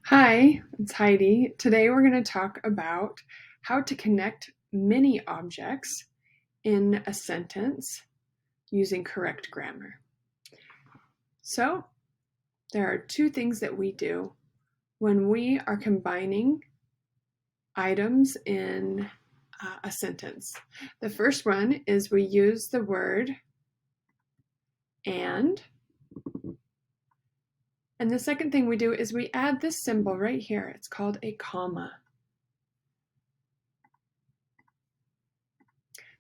Hi, it's Heidi. Today we're going to talk about how to connect many objects in a sentence using correct grammar. So, there are two things that we do when we are combining items in a sentence. The first one is we use the word and the second thing we do is we add this symbol right here. It's called a comma.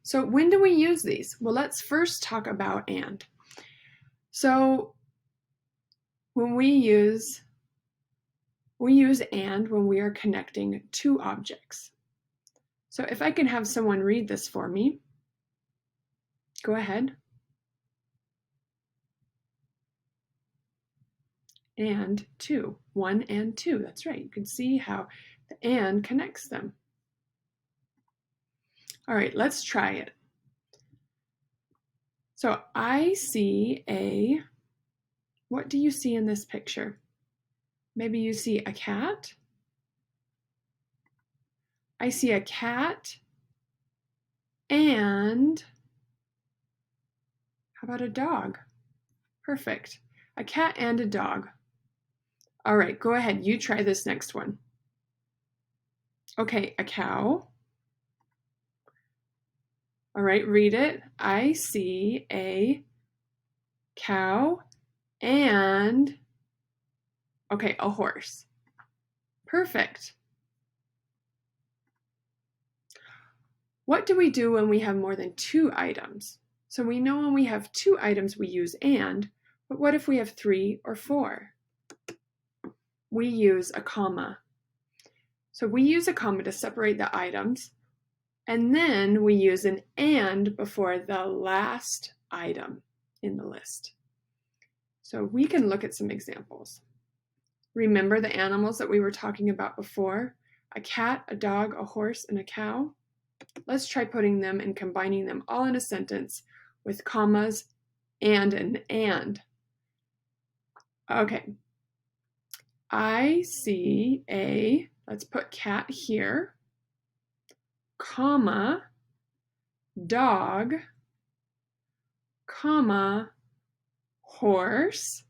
So when do we use these? Well, let's first talk about and. So when we use and when we are connecting two objects. So if I can have someone read this for me, go ahead. And two, one and two, that's right. You can see how the and connects them. All right, let's try it. So I see what do you see in this picture? Maybe you see a cat. I see a cat and how about a dog? Perfect. A cat and a dog. All right, go ahead. You try this next one. Okay, a cow. All right, read it. I see a cow and, okay, a horse. Perfect. What do we do when we have more than two items? So we know when we have two items we use and, but what if we have three or four? We use a comma. So we use a comma to separate the items, and then we use an and before the last item in the list. So we can look at some examples. Remember the animals that we were talking about before? A cat, a dog, a horse, and a cow? Let's try putting them and combining them all in a sentence with commas and an and. Okay. I see a, let's put cat here, comma, dog, comma, horse,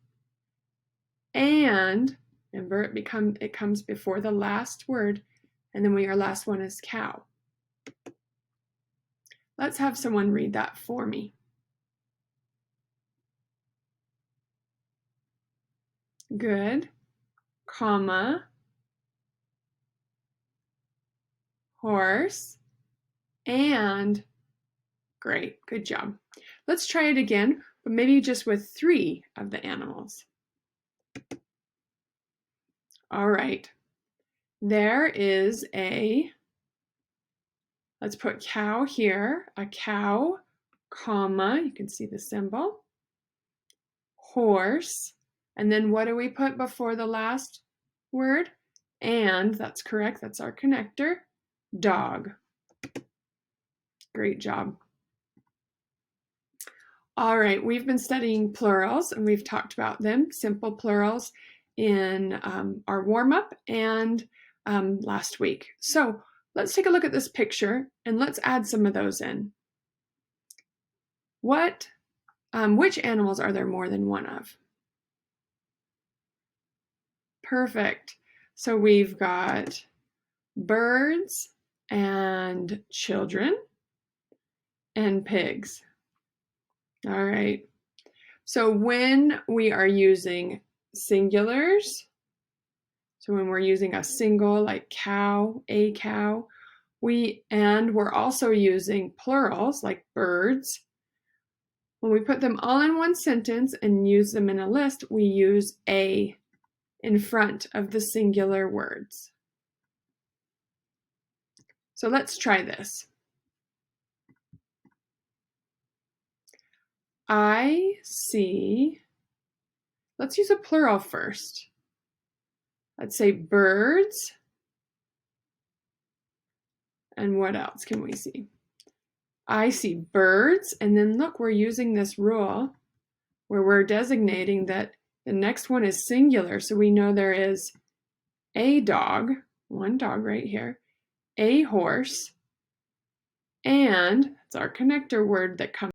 and remember it comes before the last word, and then our last one is cow. Let's have someone read that for me. Good. Comma, horse, and great. Good job. Let's try it again, but maybe just with three of the animals. All right. There is let's put cow here, a cow, comma, you can see the symbol, horse, and then what do we put before the last word? And, that's correct, that's our connector, dog. Great job. All right, we've been studying plurals and we've talked about them, simple plurals, in our warm-up and last week. So let's take a look at this picture and let's add some of those in. Which animals are there more than one of? Perfect. So we've got birds and children and pigs. All right. So when we are using singulars, so when we're using a single like cow, a cow, we're also using plurals like birds. When we put them all in one sentence and use them in a list, we use a in front of the singular words. So let's try this. I see, let's use a plural first. Let's say birds. And what else can we see? I see birds, and then look, we're using this rule where we're designating that the next one is singular, so we know there is a dog, one dog right here, a horse, and it's our connector word that comes